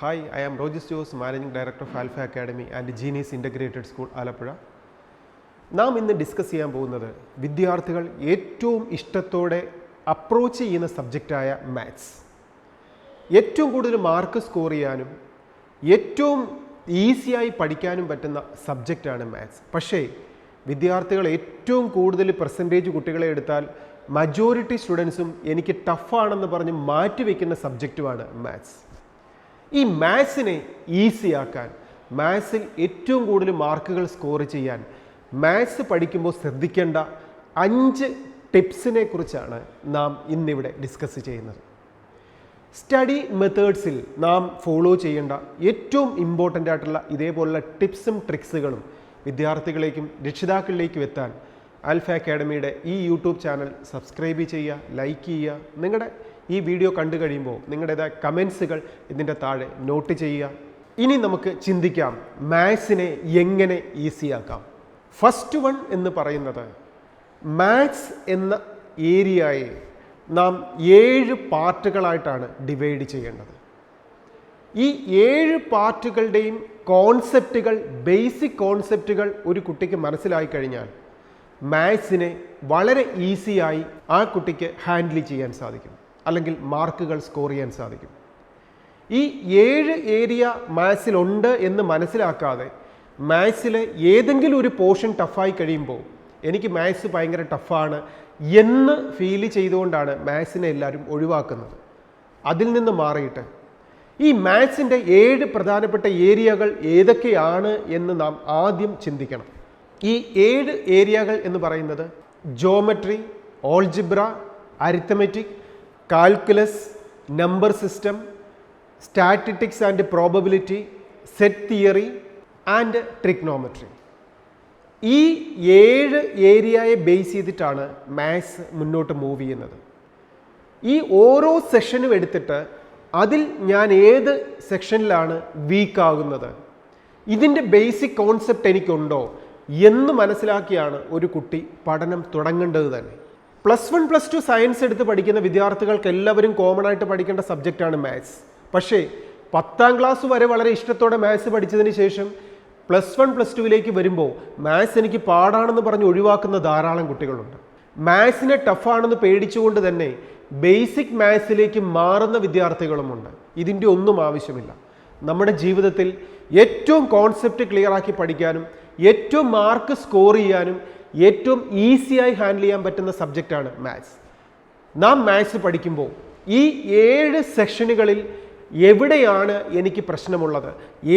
Hi, I am Rojes, Managing Director of Alpha Academy and Genius Integrated School, ALAPPUZHA. നാം ഇന്ന് discuss ചെയ്യാൻ പോകുന്നത് വിദ്യാർത്ഥികൾ ഏറ്റവും ഇഷ്ടത്തോടെ അപ്രോച്ച് ചെയ്യുന്ന സബ്ജക്റ്റായ മാത്സ്. ഏറ്റവും കൂടുതൽ മാർക്ക് സ്കോർ ചെയ്യാനും ഏറ്റവും ഈസിയായി പഠിക്കാനും പറ്റുന്ന സബ്ജക്റ്റാണ് മാത്സ്. പക്ഷേ വിദ്യാർത്ഥികൾ ഏറ്റവും കൂടുതൽ പെർസെൻറ്റേജ് കുട്ടികളെ എടുത്താൽ മജോറിറ്റി സ്റ്റുഡൻസും എനിക്ക് ടഫാണെന്ന് പറഞ്ഞ് മാറ്റിവെക്കുന്ന സബ്ജക്റ്റുമാണ് മാത്സ്. ഈ മാത്സിനെ ഈസിയാക്കാൻ, മാത്സിൽ ഏറ്റവും കൂടുതൽ മാർക്കുകൾ സ്കോർ ചെയ്യാൻ മാത്സ് പഠിക്കുമ്പോൾ ശ്രദ്ധിക്കേണ്ട 5 ടിപ്സിനെ കുറിച്ചാണ് നാം ഇന്നിവിടെ ഡിസ്കസ് ചെയ്യുന്നത്. സ്റ്റഡി മെത്തേഡ്സിൽ നാം ഫോളോ ചെയ്യേണ്ട ഏറ്റവും ഇമ്പോർട്ടൻ്റ് ആയിട്ടുള്ള ഇതേപോലുള്ള ടിപ്സും ട്രിക്സുകളും വിദ്യാർത്ഥികളിലേക്കും രക്ഷിതാക്കളിലേക്കും എത്താൻ ആൽഫ അക്കാഡമിയുടെ ഈ യൂട്യൂബ് ചാനൽ സബ്സ്ക്രൈബ് ചെയ്യുക, ലൈക്ക് ചെയ്യുക. നിങ്ങളുടെ ഈ വീഡിയോ കണ്ടു കഴിയുമ്പോൾ നിങ്ങളുടേതായ കമൻസുകൾ ഇതിൻ്റെ താഴെ നോട്ട് ചെയ്യുക. ഇനി നമുക്ക് ചിന്തിക്കാം മാത്സിനെ എങ്ങനെ ഈസിയാക്കാം. ഫസ്റ്റ് വൺ എന്ന് പറയുന്നത്, മാത്സ് എന്ന ഏരിയയെ നാം 7 പാർട്ടുകളായിട്ടാണ് ഡിവൈഡ് ചെയ്യേണ്ടത്. ഈ 7 പാർട്ടുകളുടെയും കോൺസെപ്റ്റുകൾ, ബേസിക് കോൺസെപ്റ്റുകൾ ഒരു കുട്ടിക്ക് മനസ്സിലായി കഴിഞ്ഞാൽ മാത്സിനെ വളരെ ഈസിയായി ആ കുട്ടിക്ക് ഹാൻഡിൽ ചെയ്യാൻ സാധിക്കും, അല്ലെങ്കിൽ മാർക്കുകൾ സ്കോർ ചെയ്യാൻ സാധിക്കും. ഈ 7 ഏരിയ മാത്സിലുണ്ട് എന്ന് മനസ്സിലാക്കാതെ മാത്സിലെ ഏതെങ്കിലും ഒരു പോർഷൻ ടഫായി കഴിയുമ്പോൾ എനിക്ക് മാത്സ് ഭയങ്കര ടഫാണ് എന്ന് ഫീൽ ചെയ്തുകൊണ്ടാണ് മാത്സിനെ എല്ലാവരും ഒഴിവാക്കുന്നത്. അതിൽ നിന്ന് മാറിയിട്ട് ഈ മാത്സിൻ്റെ 7 പ്രധാനപ്പെട്ട ഏരിയകൾ ഏതൊക്കെയാണ് എന്ന് നാം ആദ്യം ചിന്തിക്കണം. ഈ 7 ഏരിയകൾ എന്ന് പറയുന്നത് geometry, algebra, arithmetic, calculus, number system, statistics and probability, set theory and trigonometry. ഈ 7 ഏരിയയെ ബേസ് ചെയ്തിട്ടാണ് മാത്സ് മുന്നോട്ട് മൂവ് ചെയ്യുന്നത്. ഈ ഓരോ സെഷനും എടുത്തിട്ട് അതിൽ ഞാൻ ഏത് സെക്ഷനിലാണ് വീക്കാകുന്നത്, ഇതിൻ്റെ ബേസിക് കോൺസെപ്റ്റ് എനിക്കുണ്ടോ എന്ന് മനസ്സിലാക്കിയാണ് ഒരു കുട്ടി പഠനം തുടങ്ങേണ്ടത് തന്നെ. +1, +2 സയൻസ് എടുത്ത് പഠിക്കുന്ന വിദ്യാർത്ഥികൾക്ക് എല്ലാവരും കോമൺ ആയിട്ട് പഠിക്കേണ്ട സബ്ജക്റ്റാണ് മാത്സ്. പക്ഷേ 10ാം ക്ലാസ് വരെ വളരെ ഇഷ്ടത്തോടെ മാത്സ് പഠിച്ചതിന് ശേഷം +1, +2 വരുമ്പോൾ മാത്സ് എനിക്ക് പാടാണെന്ന് പറഞ്ഞ് ഒഴിവാക്കുന്ന ധാരാളം കുട്ടികളുണ്ട്. മാത്സിനെ ടഫാണെന്ന് പേടിച്ചുകൊണ്ട് തന്നെ ബേസിക് മാത്സിലേക്ക് മാറുന്ന വിദ്യാർത്ഥികളുമുണ്ട്. ഇതിൻ്റെ ഒന്നും ആവശ്യമില്ല. നമ്മുടെ ജീവിതത്തിൽ ഏറ്റവും കോൺസെപ്റ്റ് ക്ലിയർ ആക്കി പഠിക്കാനും ഏറ്റവും മാർക്ക് സ്കോർ ചെയ്യാനും ഏറ്റവും ഈസിയായി ഹാൻഡിൽ ചെയ്യാൻ പറ്റുന്ന സബ്ജക്റ്റാണ് മാത്സ്. നാം മാത്സ് പഠിക്കുമ്പോൾ ഈ 7 സെക്ഷനുകളിൽ എവിടെയാണ് എനിക്ക് പ്രശ്നമുള്ളത്,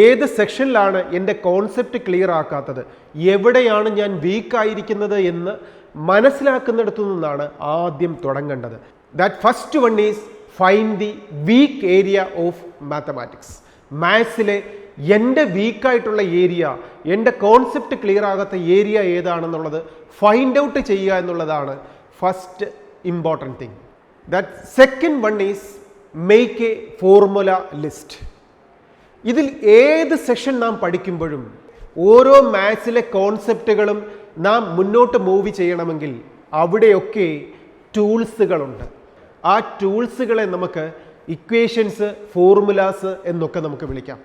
ഏത് സെക്ഷനിലാണ് എൻ്റെ കോൺസെപ്റ്റ് ക്ലിയർ ആക്കാത്തത്, എവിടെയാണ് ഞാൻ വീക്കായിരിക്കുന്നത് എന്ന് മനസ്സിലാക്കുന്നിടത്തു നിന്നാണ് ആദ്യം തുടങ്ങേണ്ടത്. That first one is find the weak area of mathematics. മാത്സിലെ എൻ്റെ വീക്കായിട്ടുള്ള ഏരിയ, എൻ്റെ കോൺസെപ്റ്റ് ക്ലിയർ ആകാത്ത ഏരിയ ഏതാണെന്നുള്ളത് ഫൈൻഡ് ഔട്ട് ചെയ്യുക എന്നുള്ളതാണ് first important thing. That second one is make a formula list. ഇതിൽ ഏത് സെഷൻ നാം പഠിക്കുമ്പോഴും ഓരോ മാത്സിലെ കോൺസെപ്റ്റുകളും നാം മുന്നോട്ട് മൂവ് ചെയ്യണമെങ്കിൽ അവിടെയൊക്കെ ടൂൾസുകളുണ്ട്. ആ ടൂൾസുകളെ നമുക്ക് ഇക്വേഷൻസ്, ഫോർമുലാസ് എന്നൊക്കെ നമുക്ക് വിളിക്കാം.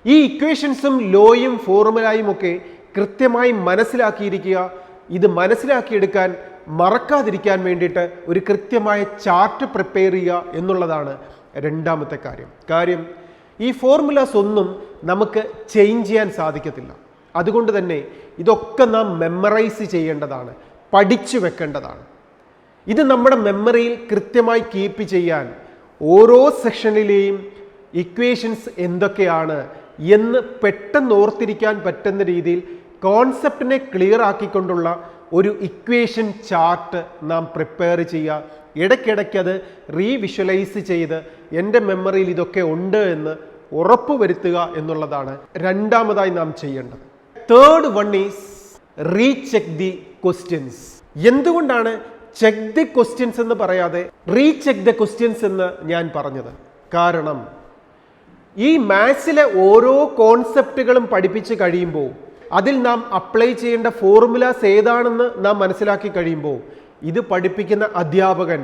ഈ ഇക്വേഷൻസും ലോയും ഫോർമുലയും ഒക്കെ കൃത്യമായി മനസ്സിലാക്കിയിരിക്കുക. ഇത് മനസ്സിലാക്കിയെടുക്കാൻ, മറക്കാതിരിക്കാൻ വേണ്ടിയിട്ട് ഒരു കൃത്യമായ ചാർട്ട് പ്രിപ്പയർ ചെയ്യുക എന്നുള്ളതാണ് രണ്ടാമത്തെ കാര്യം. ഈ ഫോർമുലാസ് ഒന്നും നമുക്ക് ചേഞ്ച് ചെയ്യാൻ സാധിക്കത്തില്ല. അതുകൊണ്ട് തന്നെ ഇതൊക്കെ നാം മെമ്മറൈസ് ചെയ്യേണ്ടതാണ്, പഠിച്ചു വെക്കേണ്ടതാണ്. ഇത് നമ്മുടെ മെമ്മറിയിൽ കൃത്യമായി കീപ്പ് ചെയ്യാൻ ഓരോ സെക്ഷനിലെയും ഇക്വേഷൻസ് എന്തൊക്കെയാണ് എന്ന് പെട്ടെന്ന് ഓർത്തിരിക്കാൻ പറ്റുന്ന രീതിയിൽ കോൺസെപ്റ്റിനെ ക്ലിയർ ആക്കിക്കൊണ്ടുള്ള ഒരു ഇക്വേഷൻ ചാർട്ട് നാം പ്രിപ്പയർ ചെയ്യുക. ഇടയ്ക്കിടയ്ക്ക് അത് റീവിഷ്വലൈസ് ചെയ്ത് എൻ്റെ മെമ്മറിയിൽ ഇതൊക്കെ ഉണ്ട് എന്ന് ഉറപ്പുവരുത്തുക എന്നുള്ളതാണ് രണ്ടാമതായി നാം ചെയ്യേണ്ടത്. Third one is recheck the questions. എന്തുകൊണ്ടാണ് ചെക്ക് ദി ക്വസ്റ്റ്യൻസ് എന്ന് പറയാതെ റീചെക്ക് ദ ക്വസ്റ്റ്യൻസ് എന്ന് ഞാൻ പറഞ്ഞത്? കാരണം ഈ മാത്സിലെ ഓരോ കോൺസെപ്റ്റുകളും പഠിപ്പിച്ച് കഴിയുമ്പോൾ അതിൽ നാം അപ്ലൈ ചെയ്യേണ്ട ഫോർമുലാസ് ഏതാണെന്ന് നാം മനസ്സിലാക്കി കഴിയുമ്പോൾ ഇത് പഠിപ്പിക്കുന്ന അധ്യാപകൻ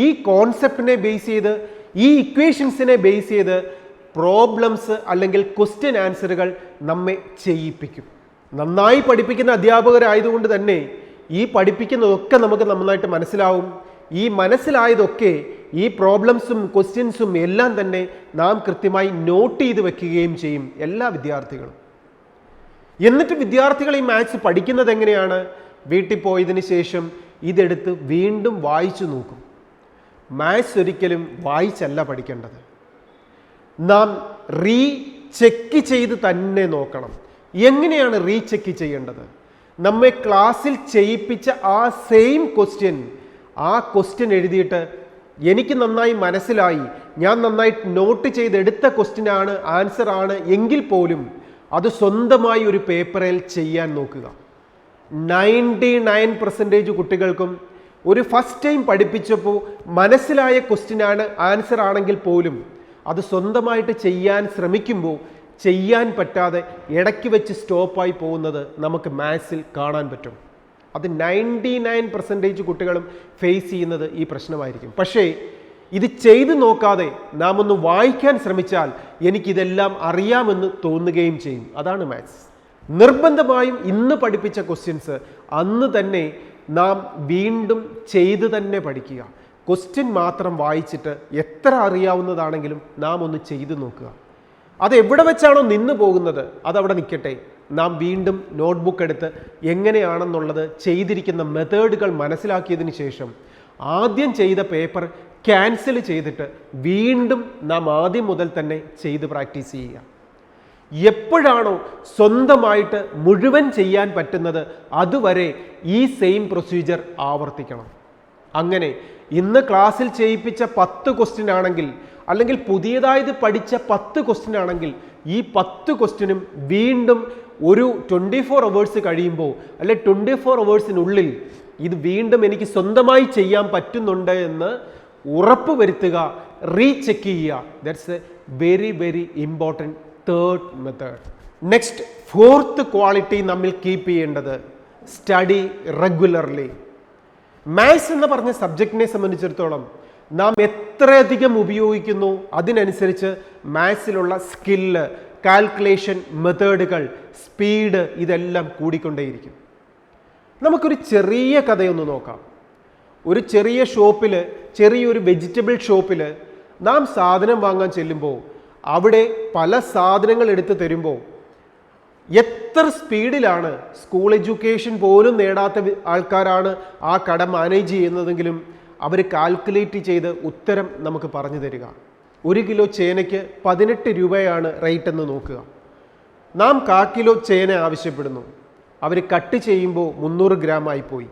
ഈ കോൺസെപ്റ്റിനെ ബേസ് ചെയ്ത്, ഈ ഇക്വേഷൻസിനെ ബേസ് ചെയ്ത് പ്രോബ്ലംസ് അല്ലെങ്കിൽ ക്വസ്റ്റ്യൻ ആൻസറുകൾ നമ്മെ ചെയ്യിപ്പിക്കും. നന്നായി പഠിപ്പിക്കുന്ന അധ്യാപകരായതുകൊണ്ട് തന്നെ ഈ പഠിപ്പിക്കുന്നതൊക്കെ നമുക്ക് നന്നായിട്ട് മനസ്സിലാവും. ഈ മനസ്സിലായതൊക്കെ ഈ പ്രോബ്ലംസും ക്വസ്റ്റ്യൻസും എല്ലാം തന്നെ നാം കൃത്യമായി നോട്ട് ചെയ്ത് വെക്കുകയും ചെയ്യും എല്ലാ വിദ്യാർത്ഥികളും. എന്നിട്ട് വിദ്യാർത്ഥികൾ ഈ മാത്സ് പഠിക്കുന്നത് എങ്ങനെയാണ്? വീട്ടിൽ പോയതിന് ശേഷം ഇതെടുത്ത് വീണ്ടും വായിച്ചു നോക്കും. മാത്സ് ഒരിക്കലും വായിച്ചല്ല പഠിക്കേണ്ടത്, നാം റീചെക്ക് ചെയ്ത് തന്നെ നോക്കണം. എങ്ങനെയാണ് റീചെക്ക് ചെയ്യേണ്ടത്? നമ്മെ ക്ലാസ്സിൽ ചെയ്യിപ്പിച്ച ആ സെയിം ക്വസ്റ്റ്യൻ, ആ ക്വസ്റ്റ്യൻ എഴുതിയിട്ട് എനിക്ക് നന്നായി മനസ്സിലായി, ഞാൻ നന്നായി നോട്ട് ചെയ്തെടുത്ത ക്വസ്റ്റ്യനാണ്, ആൻസർ ആണ് എങ്കിൽ പോലും അത് സ്വന്തമായി ഒരു പേപ്പറിൽ ചെയ്യാൻ നോക്കുക. 99% കുട്ടികൾക്കും ഒരു ഫസ്റ്റ് ടൈം പഠിപ്പിച്ചപ്പോൾ മനസ്സിലായ ക്വസ്റ്റ്യനാണ്, ആൻസർ ആണെങ്കിൽ പോലും അത് സ്വന്തമായിട്ട് ചെയ്യാൻ ശ്രമിക്കുമ്പോൾ ചെയ്യാൻ പറ്റാതെ ഇടയ്ക്ക് വെച്ച് സ്റ്റോപ്പായി പോകുന്നത് നമുക്ക് മാത്സിൽ കാണാൻ പറ്റും. അത് 99% കുട്ടികളും ഫേസ് ചെയ്യുന്നത് ഈ പ്രശ്നമായിരിക്കും. പക്ഷേ ഇത് ചെയ്തു നോക്കാതെ നാം ഒന്ന് വായിക്കാൻ ശ്രമിച്ചാൽ എനിക്കിതെല്ലാം അറിയാമെന്ന് തോന്നുകയും ചെയ്യും. അതാണ് മാത്സ്. നിർബന്ധമായും ഇന്ന് പഠിപ്പിച്ച ക്വസ്റ്റ്യൻസ് അന്ന് തന്നെ നാം വീണ്ടും ചെയ്ത് തന്നെ പഠിക്കുക. ക്വസ്റ്റ്യൻ മാത്രം വായിച്ചിട്ട് എത്ര അറിയാവുന്നതാണെങ്കിലും നാം ഒന്ന് ചെയ്തു നോക്കുക. അത് എവിടെ വെച്ചാണോ നിന്ന് പോകുന്നത് അതവിടെ നിൽക്കട്ടെ. നാം വീണ്ടും നോട്ട്ബുക്ക് എടുത്ത് എങ്ങനെയാണെന്നുള്ളത് ചെയ്തിരിക്കുന്ന മെത്തേഡുകൾ മനസ്സിലാക്കിയതിന് ശേഷം ആദ്യം ചെയ്ത പേപ്പർ ക്യാൻസൽ ചെയ്തിട്ട് വീണ്ടും നാം ആദ്യം മുതൽ തന്നെ ചെയ്ത് പ്രാക്ടീസ് ചെയ്യുക. എപ്പോഴാണോ സ്വന്തമായിട്ട് മുഴുവൻ ചെയ്യാൻ പറ്റുന്നത് അതുവരെ ഈ സെയിം പ്രൊസീജിയർ ആവർത്തിക്കണം. അങ്ങനെ ഇന്ന് ക്ലാസ്സിൽ ചെയ്യിപ്പിച്ച 10 ക്വസ്റ്റ്യൻ ആണെങ്കിൽ, അല്ലെങ്കിൽ പുതിയതായത് പഠിച്ച 10 ക്വസ്റ്റ്യൻ ആണെങ്കിൽ, ഈ 10 ക്വസ്റ്റ്യനും വീണ്ടും ഒരു 24 അവേഴ്സ് കഴിയുമ്പോൾ അല്ലെ 24 അവേഴ്സിനുള്ളിൽ ഇത് വീണ്ടും എനിക്ക് സ്വന്തമായി ചെയ്യാൻ പറ്റുന്നുണ്ട് എന്ന് ഉറപ്പ് വരുത്തുക, റീചെക്ക് ചെയ്യുക. That's A very important third method. Next, fourth quality നമ്മൾ കീപ്പ് ചെയ്യേണ്ടത് സ്റ്റഡി റെഗുലർലി. മാത്സ് എന്ന് പറഞ്ഞ സബ്ജക്റ്റിനെ സംബന്ധിച്ചിടത്തോളം നാം എത്രയധികം ഉപയോഗിക്കുന്നു അതിനനുസരിച്ച് മാത്സിലുള്ള സ്കില്ല്, കാൽക്കുലേഷൻ മെത്തേഡുകൾ, സ്പീഡ് ഇതെല്ലാം കൂടിക്കൊണ്ടേയിരിക്കും. നമുക്കൊരു ചെറിയ കഥയൊന്ന് നോക്കാം. ഒരു ചെറിയ ഷോപ്പിൽ, ചെറിയൊരു വെജിറ്റബിൾ ഷോപ്പിൽ നാം സാധനം വാങ്ങാൻ ചെല്ലുമ്പോൾ അവിടെ പല സാധനങ്ങൾ എടുത്ത് തരുമ്പോൾ എത്ര സ്പീഡിലാണ്, സ്കൂൾ എഡ്യൂക്കേഷൻ പോലും നേടാത്ത ആൾക്കാരാണ് ആ കട മാനേജ് ചെയ്യുന്നതെങ്കിലും അവർ കാൽക്കുലേറ്റ് ചെയ്ത് ഉത്തരം നമുക്ക് പറഞ്ഞു തരിക. 1 കിലോ ചേനയ്ക്ക് 18 രൂപയാണ് റേറ്റ് എന്ന് നോക്കുക. നാം 1/4 കിലോ ചേന ആവശ്യപ്പെടുന്നു, അവർ കട്ട് ചെയ്യുമ്പോൾ 300 ഗ്രാം ആയിപ്പോയി.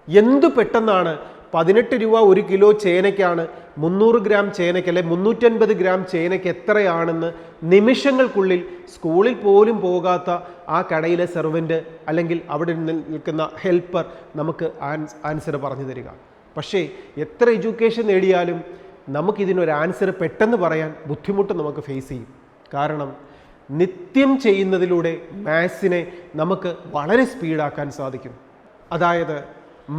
എന്തു പെട്ടെന്നാണ് 18 രൂപ 1 കിലോ ചേനയ്ക്കാണ്, 300 ഗ്രാം ചേനയ്ക്ക് അല്ലെ 350 ഗ്രാം ചേനയ്ക്ക് എത്രയാണെന്ന് നിമിഷങ്ങൾക്കുള്ളിൽ സ്കൂളിൽ പോലും പോകാത്ത ആ കടയിലെ സെർവൻറ്റ് അല്ലെങ്കിൽ അവിടെ നിൽക്കുന്ന ഹെൽപ്പർ നമുക്ക് ആൻസർ പറഞ്ഞു തരിക. പക്ഷേ എത്ര എഡ്യൂക്കേഷൻ നേടിയാലും നമുക്കിതിനൊരു ആൻസർ പെട്ടെന്ന് പറയാൻ ബുദ്ധിമുട്ട് നമുക്ക് ഫേസ് ചെയ്യും. കാരണം നിത്യം ചെയ്യുന്നതിലൂടെ മാത്സിനെ നമുക്ക് വളരെ സ്പീഡാക്കാൻ സാധിക്കും. അതായത്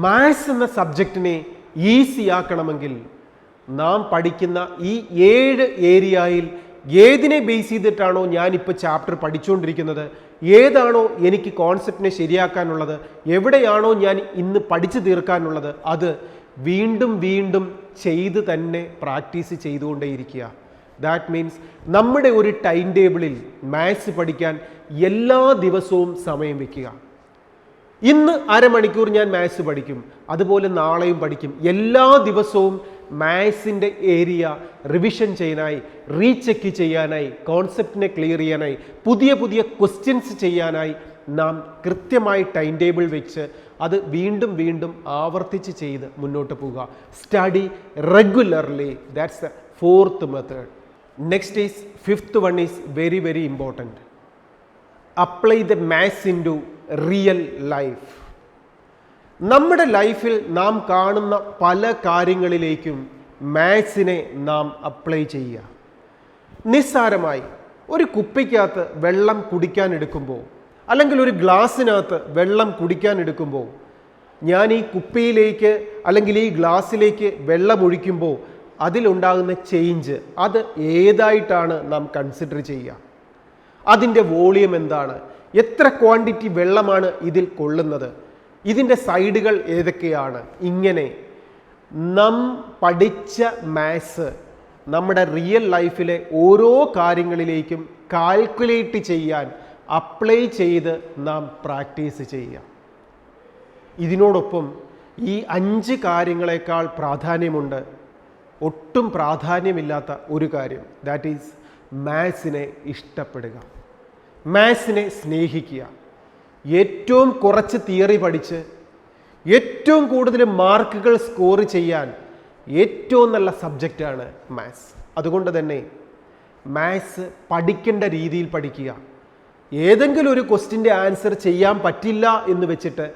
മാത്സ് എന്ന സബ്ജക്റ്റിനെ ഈസി ആക്കണമെങ്കിൽ നാം പഠിക്കുന്ന ഈ 7 ഏരിയയിൽ ഏതിനെ ബേസ് ചെയ്തിട്ടാണോ ഞാനിപ്പോൾ ചാപ്റ്റർ പഠിച്ചുകൊണ്ടിരിക്കുന്നത്, ഏതാണോ എനിക്ക് കോൺസെപ്റ്റിനെ ശരിയാക്കാനുള്ളത്, എവിടെയാണോ ഞാൻ ഇന്ന് പഠിച്ചു തീർക്കാനുള്ളത്, അത് വീണ്ടും ചെയ്ത് തന്നെ പ്രാക്ടീസ് ചെയ്തുകൊണ്ടേയിരിക്കുക. ദാറ്റ് മീൻസ് നമ്മുടെ ഒരു ടൈം ടേബിളിൽ മാത്സ് പഠിക്കാൻ എല്ലാ ദിവസവും സമയം വയ്ക്കുക. ഇന്ന് അരമണിക്കൂർ ഞാൻ മാത്സ് പഠിക്കും, അതുപോലെ നാളെയും പഠിക്കും. എല്ലാ ദിവസവും മാത്സിൻ്റെ ഏരിയ റിവിഷൻ ചെയ്യാനായി, റീചെക്ക് ചെയ്യാനായി, കോൺസെപ്റ്റിനെ ക്ലിയർ ചെയ്യാനായി, പുതിയ ക്വസ്റ്റ്യൻസ് ചെയ്യാനായി നാം കൃത്യമായി ടൈം ടേബിൾ വെച്ച് അത് വീണ്ടും ആവർത്തിച്ച് ചെയ്ത് മുന്നോട്ട് പോവുക. Study regularly. That's the fourth method. Next is fifth one is very important. Apply the maths into real life. നമ്മുടെ ലൈഫിൽ നാം കാണുന്ന പല കാര്യങ്ങളിലേക്കും മാത്സിനെ നാം അപ്ലൈ ചെയ്യുക. നിസ്സാരമായി ഒരു കുപ്പിക്കകത്ത് വെള്ളം കുടിക്കാൻ എടുക്കുമ്പോൾ, അല്ലെങ്കിൽ ഒരു ഗ്ലാസ്സിനകത്ത് വെള്ളം കുടിക്കാൻ എടുക്കുമ്പോൾ, ഞാൻ ഈ കുപ്പിയിലേക്ക് അല്ലെങ്കിൽ ഈ ഗ്ലാസ്സിലേക്ക് വെള്ളം ഒഴിക്കുമ്പോൾ അതിലുണ്ടാകുന്ന ചേഞ്ച് അത് ഏതായിട്ടാണ് നാം കൺസിഡർ ചെയ്യുക? അതിൻ്റെ വോളിയം എന്താണ്? എത്ര ക്വാണ്ടിറ്റി വെള്ളമാണ് ഇതിൽ കൊള്ളുന്നത്? ഇതിൻ്റെ സൈഡുകൾ ഏതൊക്കെയാണ്? ഇങ്ങനെ നാം പഠിച്ച മാത്സ് നമ്മുടെ റിയൽ ലൈഫിലെ ഓരോ കാര്യങ്ങളിലേക്കും കാൽക്കുലേറ്റ് ചെയ്യാൻ അപ്ലൈ ചെയ്ത് നാം പ്രാക്ടീസ് ചെയ്യുക. ഇതിനോടൊപ്പം ഈ 5 കാര്യങ്ങളെക്കാൾ പ്രാധാന്യമുണ്ട്, ഒട്ടും പ്രാധാന്യമില്ലാത്ത ഒരു കാര്യം. ദാറ്റ് ഈസ് മാത്സിനെ ഇഷ്ടപ്പെടുക, മാത്സിനെ സ്നേഹിക്കുക. ഏറ്റവും കുറച്ച് തിയറി പഠിച്ച് ഏറ്റവും കൂടുതൽ മാർക്കുകൾ സ്കോർ ചെയ്യാൻ ഏറ്റവും നല്ല സബ്ജക്റ്റാണ് മാത്സ്. അതുകൊണ്ട് തന്നെ മാത്സ് പഠിക്കേണ്ട രീതിയിൽ പഠിക്കുക. ഏതെങ്കിലും ഒരു ക്വസ്റ്റിൻ്റെ ആൻസർ ചെയ്യാൻ പറ്റില്ല എന്ന് വെച്ചിട്ട്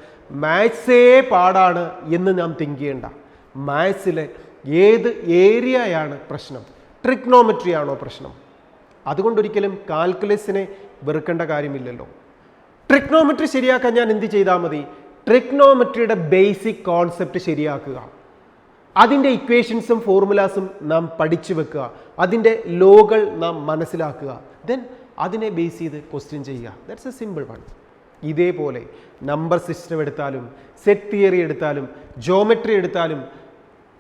മാത്സേ പാടാണ് എന്ന് നാം തിങ്ക് ചെയ്യേണ്ട. മാത്സിലെ ഏത് ഏരിയയാണ് പ്രശ്നം? ട്രിഗ്നോമെട്രി ആണോ പ്രശ്നം? അതുകൊണ്ടൊരിക്കലും കാൽക്കുലസിനെ വെറുക്കേണ്ട കാര്യമില്ലല്ലോ. ട്രിഗ്നോമെട്രി ശരിയാക്കാൻ ഞാൻ എന്ത് ചെയ്താൽ മതി? ട്രിഗ്നോമെട്രിയുടെ ബേസിക് കോൺസെപ്റ്റ് ശരിയാക്കുക, അതിൻ്റെ ഇക്വേഷൻസും ഫോർമുലാസും നാം പഠിച്ചു വെക്കുക, അതിൻ്റെ ലോകൾ നാം മനസ്സിലാക്കുക, ദെൻ അതിനെ ബേസ് ചെയ്ത് ക്വസ്റ്റ്യൻ ചെയ്യുക. That's A simple one. ഇതേപോലെ നമ്പർ സിസ്റ്റം എടുത്താലും സെറ്റ് തിയറി എടുത്താലും ജോമെട്രി എടുത്താലും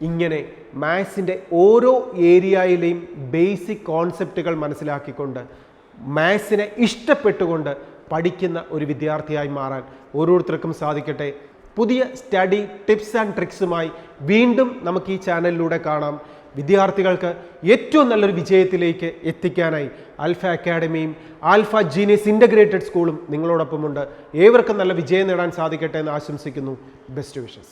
ഇങ്ങനെ മാത്സിൻ്റെ ഓരോ ഏരിയയിലെയും ബേസിക് കോൺസെപ്റ്റുകൾ മനസ്സിലാക്കിക്കൊണ്ട് മാത്സിനെ ഇഷ്ടപ്പെട്ടുകൊണ്ട് പഠിക്കുന്ന ഒരു വിദ്യാർത്ഥിയായി മാറാൻ ഓരോരുത്തർക്കും സാധിക്കട്ടെ. പുതിയ സ്റ്റഡി ടിപ്സ് ആൻഡ് ട്രിക്സുമായി വീണ്ടും നമുക്ക് ഈ ചാനലിലൂടെ കാണാം. വിദ്യാർത്ഥികൾക്ക് ഏറ്റവും നല്ലൊരു വിജയത്തിലേക്ക് എത്തിക്കാനായി ആൽഫ അക്കാഡമിയും ആൽഫ ജീനിയസ് ഇൻ്റഗ്രേറ്റഡ് സ്കൂളും നിങ്ങളോടൊപ്പമുണ്ട്. ഏവർക്കും നല്ല വിജയം നേടാൻ സാധിക്കട്ടെ എന്ന് ആശംസിക്കുന്നു. Best wishes.